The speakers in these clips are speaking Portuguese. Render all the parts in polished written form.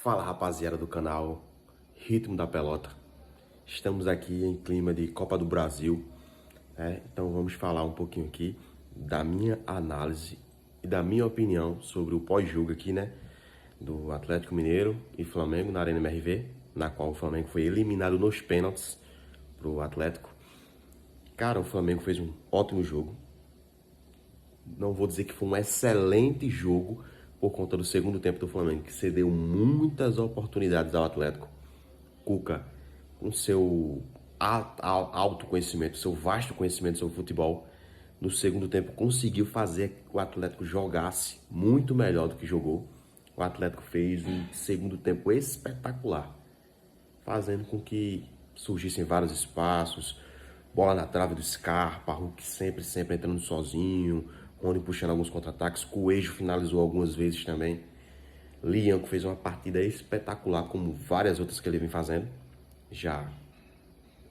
Fala, rapaziada do canal Ritmo da Pelota. Estamos aqui em clima de Copa do Brasil, né? Então vamos falar um pouquinho aqui da minha análise e da minha opinião sobre o pós-jogo aqui, né? Do Atlético Mineiro e Flamengo na Arena MRV, na qual o Flamengo foi eliminado nos pênaltis pro Atlético. Cara, o Flamengo fez um ótimo jogo. Não vou dizer que foi um excelente jogo por conta do segundo tempo do Flamengo, que cedeu muitas oportunidades ao Atlético. Cuca, com seu alto conhecimento, seu vasto conhecimento sobre futebol, no segundo tempo conseguiu fazer que o Atlético jogasse muito melhor do que jogou. O Atlético fez um segundo tempo espetacular, fazendo com que surgissem vários espaços, bola na trave do Scarpa, Hulk sempre entrando sozinho, Rony puxando alguns contra-ataques, Coelho finalizou algumas vezes também. Liam fez uma partida espetacular, como várias outras que ele vem fazendo, já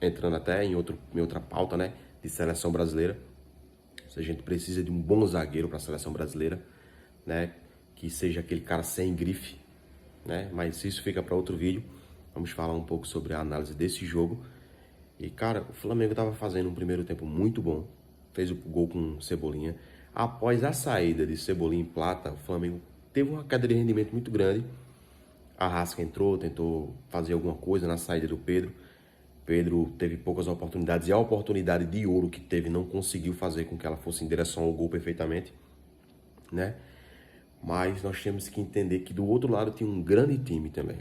entrando até em outra pauta, né, de seleção brasileira. Se a gente precisa de um bom zagueiro para a seleção brasileira, né, que seja aquele cara sem grife, né, mas isso fica para outro vídeo. Vamos falar um pouco sobre a análise desse jogo. E, cara, o Flamengo estava fazendo um primeiro tempo muito bom. Fez o gol com Cebolinha. Após a saída de Cebolinha e Plata, o Flamengo teve uma queda de rendimento muito grande. Arrasca entrou, tentou fazer alguma coisa na saída do Pedro. Pedro teve poucas oportunidades e a oportunidade de ouro que teve não conseguiu fazer com que ela fosse em direção ao gol perfeitamente, né? Mas nós temos que entender que do outro lado tinha um grande time também.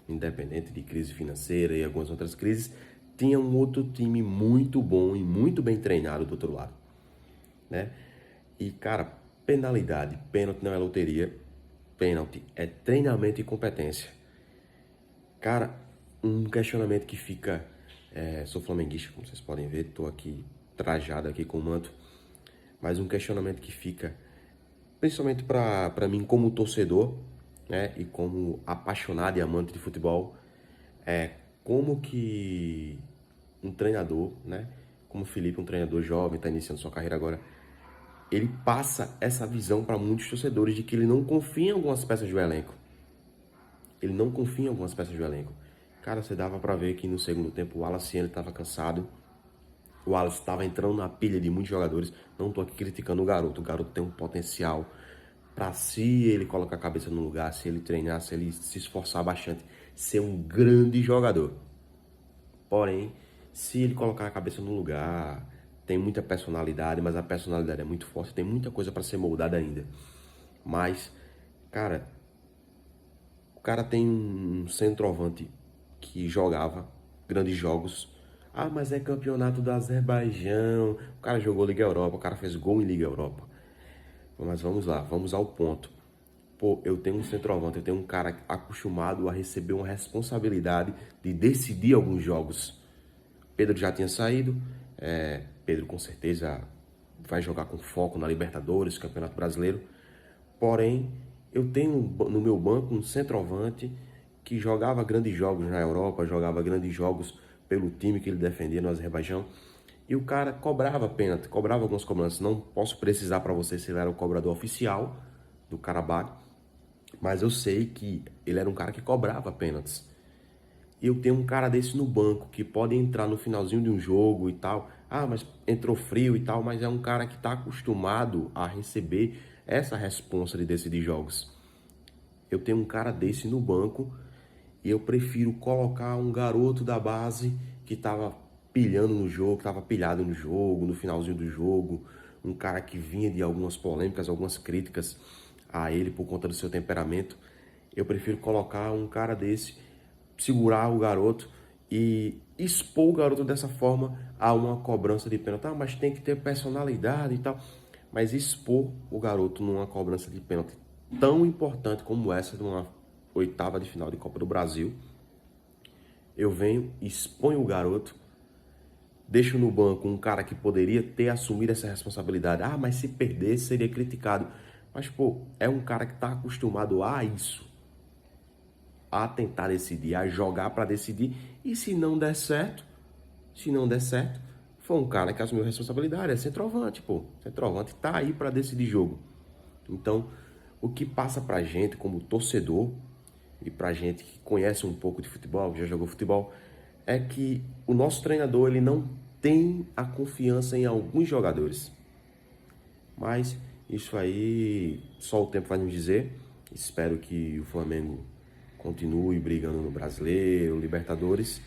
Independente de crise financeira e algumas outras crises, tinha um outro time muito bom e muito bem treinado do outro lado, né? E, cara, penalidade, pênalti não é loteria, pênalti é treinamento e competência. Cara, um questionamento que fica, sou flamenguista, como vocês podem ver, tô aqui trajado aqui com o manto, mas um questionamento que fica, principalmente para mim como torcedor, né, e como apaixonado e amante de futebol, é como que um treinador, né, como o Felipe, um treinador jovem, está iniciando sua carreira agora, ele passa essa visão para muitos torcedores de que ele não confia em algumas peças do elenco. Ele não confia em algumas peças do elenco. Cara, você dava para ver que no segundo tempo o Wallace estava cansado. O Wallace estava entrando na pilha de muitos jogadores. Não tô aqui criticando o garoto. O garoto tem um potencial para, se ele colocar a cabeça no lugar, se ele treinar, se ele se esforçar bastante, ser um grande jogador. Porém, se ele colocar a cabeça no lugar, tem muita personalidade, mas a personalidade é muito forte, tem muita coisa para ser moldada ainda. Mas, cara, o cara tem um centroavante que jogava grandes jogos. Ah, mas é campeonato do Azerbaijão. O cara jogou Liga Europa, o cara fez gol em Liga Europa. Mas vamos lá, vamos ao ponto. Pô, eu tenho um centroavante, eu tenho um cara acostumado a receber uma responsabilidade de decidir alguns jogos. Pedro já tinha saído, Pedro com certeza vai jogar com foco na Libertadores, Campeonato Brasileiro. Porém, eu tenho no meu banco um centroavante que jogava grandes jogos na Europa, jogava grandes jogos pelo time que ele defendia no Azerbaijão. E o cara cobrava pênalti, cobrava algumas cobranças. Não posso precisar para você se ele era o cobrador oficial do Karabakh, mas eu sei que ele era um cara que cobrava pênaltis. E eu tenho um cara desse no banco que pode entrar no finalzinho de um jogo e tal. Ah, mas entrou frio e tal, mas é um cara que está acostumado a receber essa responsa de decidir jogos. Eu tenho um cara desse no banco e eu prefiro colocar um garoto da base que estava pilhando no jogo, que estava pilhado no jogo, no finalzinho do jogo, um cara que vinha de algumas polêmicas, algumas críticas a ele por conta do seu temperamento. Eu prefiro colocar um cara desse, segurar o garoto e expor o garoto dessa forma a uma cobrança de pênalti. Ah, mas tem que ter personalidade e tal. Mas expor o garoto numa cobrança de pênalti tão importante como essa de uma oitava de final de Copa do Brasil, eu venho, exponho o garoto, deixo no banco um cara que poderia ter assumido essa responsabilidade. Ah, mas se perdesse seria criticado. Mas, pô, é um cara que está acostumado a isso, a tentar decidir, a jogar para decidir. E se não der certo, foi um cara que assumiu a responsabilidade, é centroavante, pô. Centroavante tá aí para decidir jogo. Então, o que passa pra gente como torcedor e pra gente que conhece um pouco de futebol, já jogou futebol, é que o nosso treinador ele não tem a confiança em alguns jogadores. Mas isso aí só o tempo vai nos dizer. Espero que o Flamengo continue brigando no Brasileiro, Libertadores,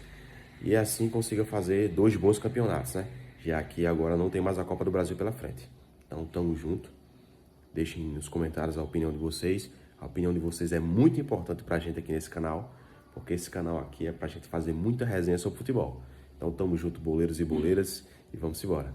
e assim consiga fazer 2 bons campeonatos, né? Já que agora não tem mais a Copa do Brasil pela frente. Então tamo junto. Deixem nos comentários a opinião de vocês. A opinião de vocês é muito importante pra gente aqui nesse canal, porque esse canal aqui é pra gente fazer muita resenha sobre futebol. Então tamo junto, boleiros e boleiras, e vamos embora.